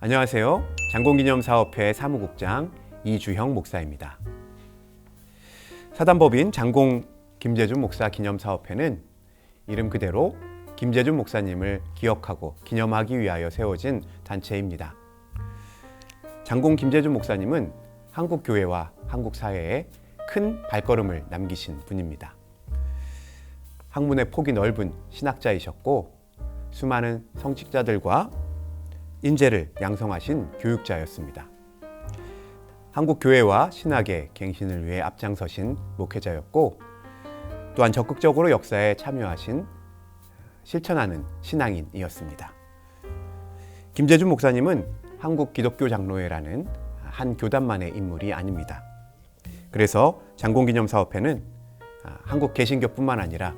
안녕하세요. 장공기념사업회 사무국장 이주형 목사입니다. 사단법인 장공 김재준 목사 기념사업회는 이름 그대로 김재준 목사님을 기억하고 기념하기 위하여 세워진 단체입니다. 장공 김재준 목사님은 한국 교회와 한국 사회에 큰 발걸음을 남기신 분입니다. 학문의 폭이 넓은 신학자이셨고 수많은 성직자들과 인재를 양성하신 교육자였습니다. 한국 교회와 신학의 갱신을 위해 앞장서신 목회자였고 또한 적극적으로 역사에 참여하신 실천하는 신앙인이었습니다. 김재준 목사님은 한국 기독교 장로회라는 한 교단만의 인물이 아닙니다. 그래서 장공기념사업회는 한국 개신교뿐만 아니라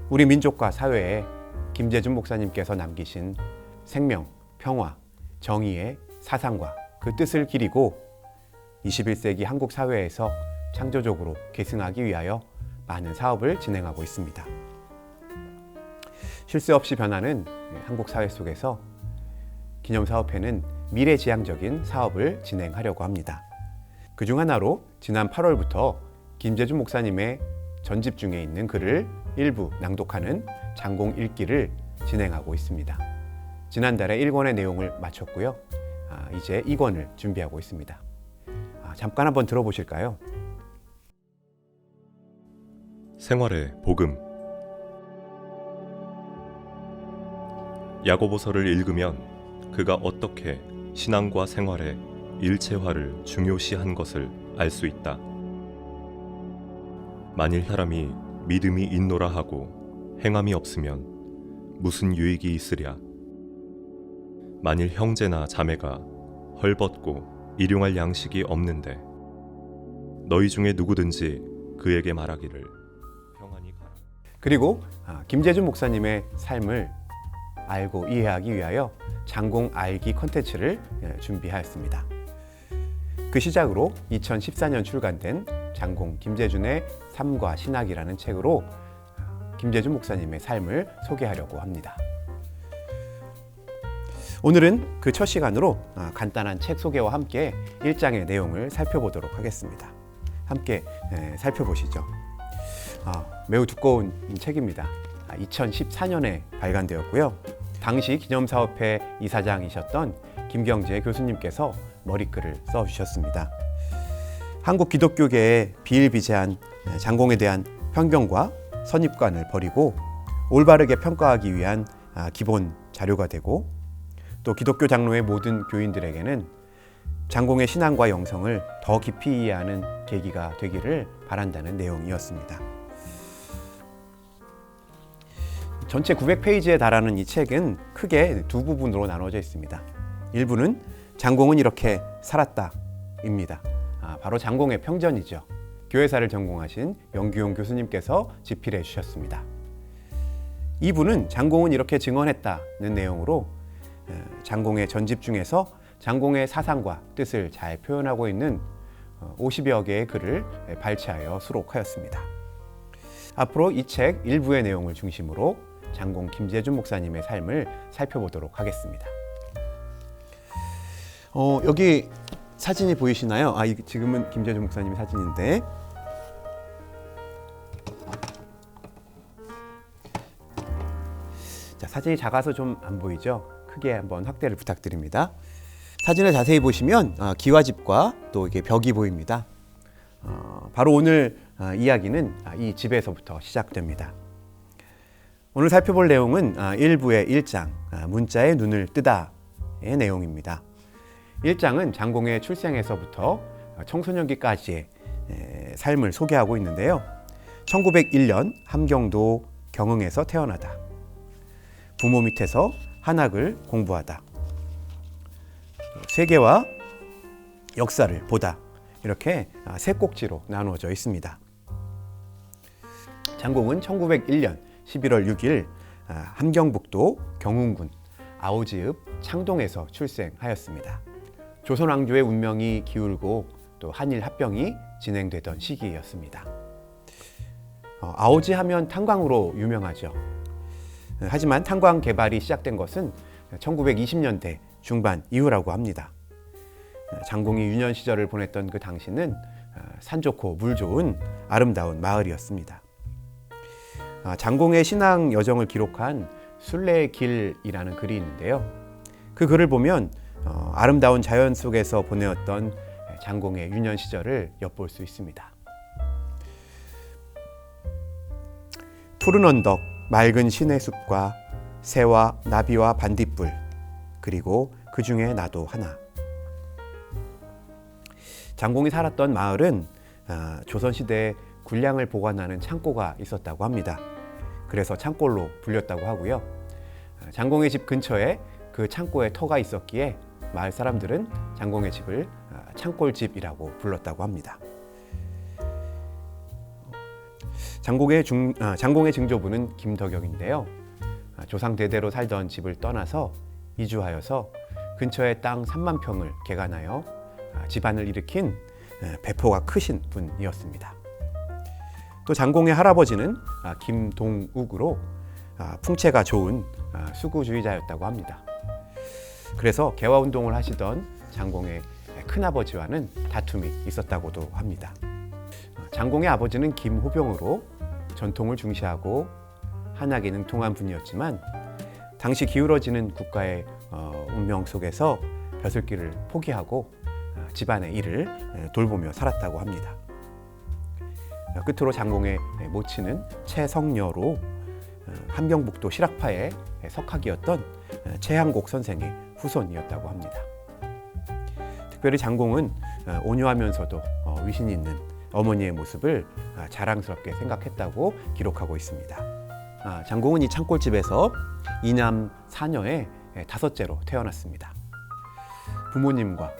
우리 민족과 사회에 김재준 목사님께서 남기신 생명, 평화, 정의의 사상과 그 뜻을 기리고 21세기 한국 사회에서 창조적으로 계승하기 위하여 많은 사업을 진행하고 있습니다. 쉴 새 없이 변하는 한국 사회 속에서 기념사업회는 미래지향적인 사업을 진행하려고 합니다. 그중 하나로 지난 8월부터 김재준 목사님의 전집 중에 있는 글을 일부 낭독하는 장공 읽기를 진행하고 있습니다. 지난달에 1권의 내용을 마쳤고요. 이제 2권을 준비하고 있습니다. 잠깐 한번 들어보실까요? 생활의 복음. 야고보서를 읽으면 그가 어떻게 신앙과 생활의 일체화를 중요시한 것을 알 수 있다. 만일 사람이 믿음이 있노라 하고 행함이 없으면 무슨 유익이 있으랴. 만일 형제나 자매가 헐벗고 일용할 양식이 없는데 너희 중에 누구든지 그에게 말하기를 평안히 가라. 그리고 김재준 목사님의 삶을 알고 이해하기 위하여 장공 알기 콘텐츠를 준비하였습니다. 그 시작으로 2014년 출간된 장공 김재준의 삶과 신학이라는 책으로 김재준 목사님의 삶을 소개하려고 합니다. 오늘은 그 첫 시간으로 간단한 책 소개와 함께 1장의 내용을 살펴보도록 하겠습니다. 함께 살펴보시죠. 매우 두꺼운 책입니다. 2014년에 발간되었고요. 당시 기념사업회 이사장이셨던 김경재 교수님께서 머리글을 써주셨습니다. 한국 기독교계의 비일비재한 장공에 대한 편견과 선입관을 버리고 올바르게 평가하기 위한 기본 자료가 되고 또 기독교 장로의 모든 교인들에게는 장공의 신앙과 영성을 더 깊이 이해하는 계기가 되기를 바란다는 내용이었습니다. 전체 900페이지에 달하는 이 책은 크게 두 부분으로 나눠져 있습니다. 일부는 장공은 이렇게 살았다입니다. 바로 장공의 평전이죠. 교회사를 전공하신 영규용 교수님께서 집필해 주셨습니다. 2부는 장공은 이렇게 증언했다는 내용으로 장공의 전집 중에서 장공의 사상과 뜻을 잘 표현하고 있는 50여 개의 글을 발췌하여 수록하였습니다. 앞으로 이 책 일부의 내용을 중심으로 장공 김재준 목사님의 삶을 살펴보도록 하겠습니다. 여기 사진이 보이시나요? 지금은 김재준 목사님 사진인데 자, 사진이 작아서 좀 안 보이죠? 크게 한번 확대를 부탁드립니다. 사진을 자세히 보시면 기와집과 또 이게 벽이 보입니다. 바로 오늘 이야기는 이 집에서부터 시작됩니다. 오늘 살펴볼 내용은 1부의 1장 문자의 눈을 뜨다의 내용입니다. 1장은 장공의 출생에서부터 청소년기까지의 삶을 소개하고 있는데요. 1901년 함경도 경흥에서 태어나다. 부모 밑에서 한학을 공부하다. 세계와 역사를 보다. 이렇게 세 꼭지로 나누어져 있습니다. 장공은 1901년 11월 6일 함경북도 경운군 아오지읍 창동에서 출생하였습니다. 조선 왕조의 운명이 기울고 또 한일 합병이 진행되던 시기였습니다. 아오지 하면 탄광으로 유명하죠. 하지만 탄광 개발이 시작된 것은 1920년대 중반 이후라고 합니다. 장공이 유년 시절을 보냈던 그 당시는 산 좋고 물 좋은 아름다운 마을이었습니다. 장공의 신앙 여정을 기록한 순례의 길이라는 글이 있는데요. 그 글을 보면 아름다운 자연 속에서 보내었던 장공의 유년 시절을 엿볼 수 있습니다. 푸른 언덕, 맑은 시내 숲과 새와 나비와 반딧불, 그리고 그 중에 나도 하나. 장공이 살았던 마을은 조선시대에 군량을 보관하는 창고가 있었다고 합니다. 그래서 창골로 불렸다고 하고요. 장공의 집 근처에 그 창고에 터가 있었기에 마을 사람들은 장공의 집을 창골집이라고 불렀다고 합니다. 장공의 증조부는 김덕영인데요. 조상 대대로 살던 집을 떠나서 이주하여서 근처에 땅 3만 평을 개간하여 집안을 일으킨 배포가 크신 분이었습니다. 또 장공의 할아버지는 김동욱으로 풍채가 좋은 수구주의자였다고 합니다. 그래서 개화운동을 하시던 장공의 큰아버지와는 다툼이 있었다고도 합니다. 장공의 아버지는 김호병으로 전통을 중시하고 한학에 능통한 분이었지만 당시 기울어지는 국가의 운명 속에서 벼슬길을 포기하고 집안의 일을 돌보며 살았다고 합니다. 끝으로 장공의 모친은 최성녀로 함경북도 실학파의 석학이었던 최항곡 선생의 후손이었다고 합니다. 특별히 장공은 온유하면서도 위신이 있는 어머니의 모습을 자랑스럽게 생각했다고 기록하고 있습니다. 장공은 이 창골집에서 2남 4녀의 5째로 태어났습니다. 부모님과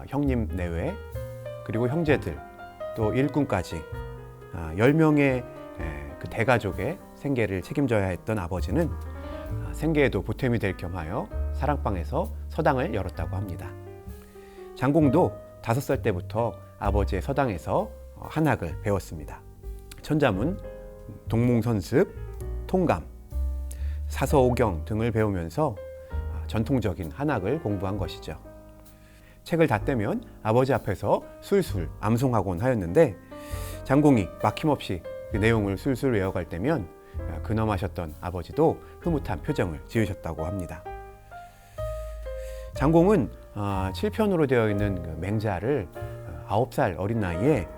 형님 내외 그리고 형제들 또 일꾼까지 10명의 그 대가족의 생계를 책임져야 했던 아버지는 생계에도 보탬이 될 겸하여 사랑방에서 서당을 열었다고 합니다. 장공도 5살 때부터 아버지의 서당에서 한학을 배웠습니다. 천자문, 동몽선습, 통감, 사서오경 등을 배우면서 전통적인 한학을 공부한 것이죠. 책을 다 떼면 아버지 앞에서 술술 암송하곤 하였는데 장공이 막힘없이 그 내용을 술술 외워갈 때면 근엄하셨던 아버지도 흐뭇한 표정을 지으셨다고 합니다. 장공은 7편으로 되어 있는 그 맹자를 9살 어린 나이에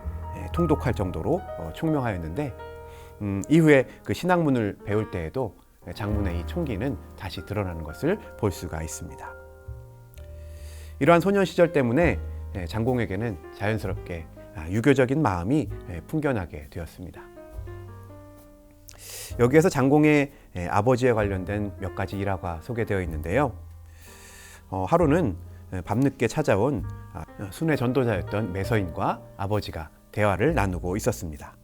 통독할 정도로 총명하였는데 이후에 그 신학문을 배울 때에도 장문의 이 총기는 다시 드러나는 것을 볼 수가 있습니다. 이러한 소년 시절 때문에 장공에게는 자연스럽게 유교적인 마음이 풍겨나게 되었습니다. 여기에서 장공의 아버지에 관련된 몇 가지 일화가 소개되어 있는데요. 하루는 밤늦게 찾아온 순회 전도자였던 매서인과 아버지가 대화를 나누고 있었습니다.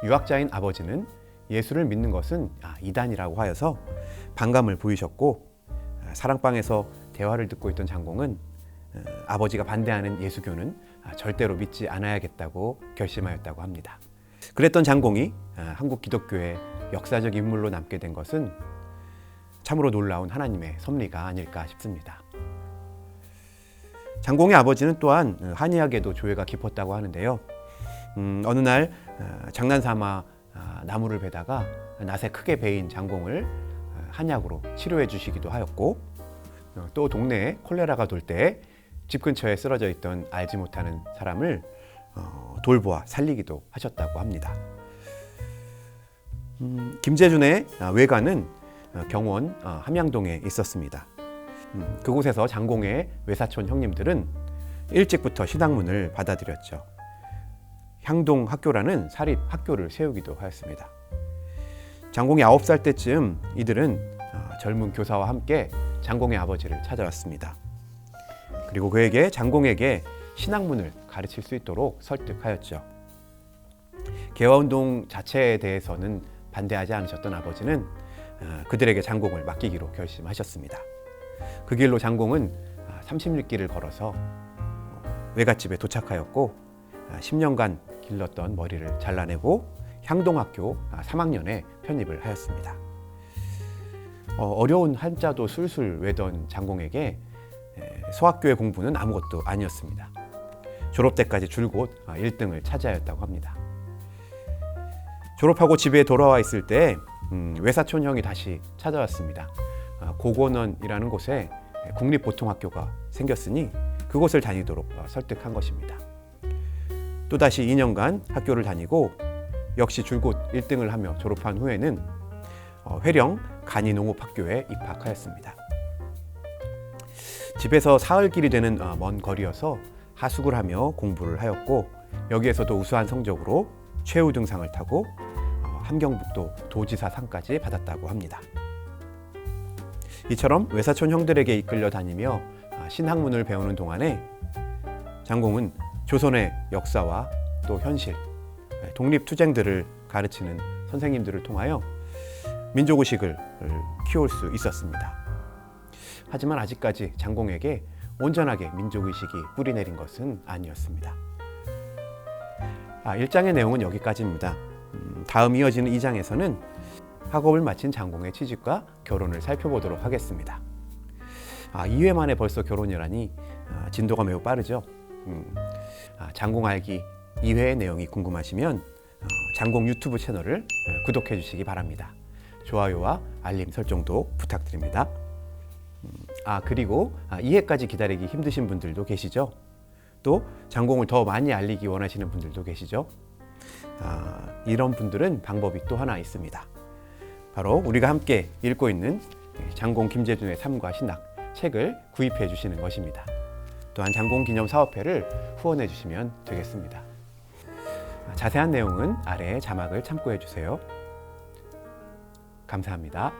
유학자인 아버지는 예수를 믿는 것은 이단이라고 하여서 반감을 보이셨고 사랑방에서 대화를 듣고 있던 장공은 아버지가 반대하는 예수교는 절대로 믿지 않아야겠다고 결심하였다고 합니다. 그랬던 장공이 한국 기독교의 역사적 인물로 남게 된 것은 참으로 놀라운 하나님의 섭리가 아닐까 싶습니다. 장공의 아버지는 또한 한의학에도 조예가 깊었다고 하는데요. 어느 날 장난삼아 나무를 베다가 낫에 크게 베인 장공을 한약으로 치료해 주시기도 하였고 또 동네에 콜레라가 돌 때 집 근처에 쓰러져 있던 알지 못하는 사람을 돌보아 살리기도 하셨다고 합니다. 김재준의 외가는 경원 함양동에 있었습니다. 그곳에서 장공의 외사촌 형님들은 일찍부터 신학문을 받아들였죠. 향동 학교라는 사립 학교를 세우기도 하였습니다. 장공이 9살 때쯤 이들은 젊은 교사와 함께 장공의 아버지를 찾아왔습니다. 그리고 그에게 장공에게 신학문을 가르칠 수 있도록 설득하였죠. 개화운동 자체에 대해서는 반대하지 않으셨던 아버지는 그들에게 장공을 맡기기로 결심하셨습니다. 그 길로 장공은 30리길을 걸어서 외갓집에 도착하였고 10년간 길렀던 머리를 잘라내고 향동학교 3학년에 편입을 하였습니다. 어려운 한자도 술술 외던 장공에게 소학교의 공부는 아무것도 아니었습니다. 졸업 때까지 줄곧 1등을 차지하였다고 합니다. 졸업하고 집에 돌아와 있을 때 외사촌 형이 다시 찾아왔습니다. 고건원이라는 곳에 국립보통학교가 생겼으니 그곳을 다니도록 설득한 것입니다. 또다시 2년간 학교를 다니고 역시 줄곧 1등을 하며 졸업한 후에는 회령 간이농업학교에 입학하였습니다. 집에서 사흘길이 되는 먼 거리여서 하숙을 하며 공부를 하였고 여기에서도 우수한 성적으로 최우등상을 타고 함경북도 도지사 상까지 받았다고 합니다. 이처럼 외사촌 형들에게 이끌려 다니며 신학문을 배우는 동안에 장공은 조선의 역사와 또 현실, 독립투쟁들을 가르치는 선생님들을 통하여 민족의식을 키울 수 있었습니다. 하지만 아직까지 장공에게 온전하게 민족의식이 뿌리내린 것은 아니었습니다. 1장의 내용은 여기까지입니다. 다음 이어지는 2장에서는 학업을 마친 장공의 취직과 결혼을 살펴보도록 하겠습니다. 2회 만에 벌써 결혼이라니 진도가 매우 빠르죠. 장공 알기 2회의 내용이 궁금하시면 장공 유튜브 채널을 구독해 주시기 바랍니다. 좋아요와 알림 설정도 부탁드립니다. 그리고 2회까지 기다리기 힘드신 분들도 계시죠? 또 장공을 더 많이 알리기 원하시는 분들도 계시죠? 이런 분들은 방법이 또 하나 있습니다. 바로 우리가 함께 읽고 있는 장공 김재준의 삶과 신학 책을 구입해 주시는 것입니다. 또한 장공 기념 사업회를 후원해 주시면 되겠습니다. 자세한 내용은 아래의 자막을 참고해 주세요. 감사합니다.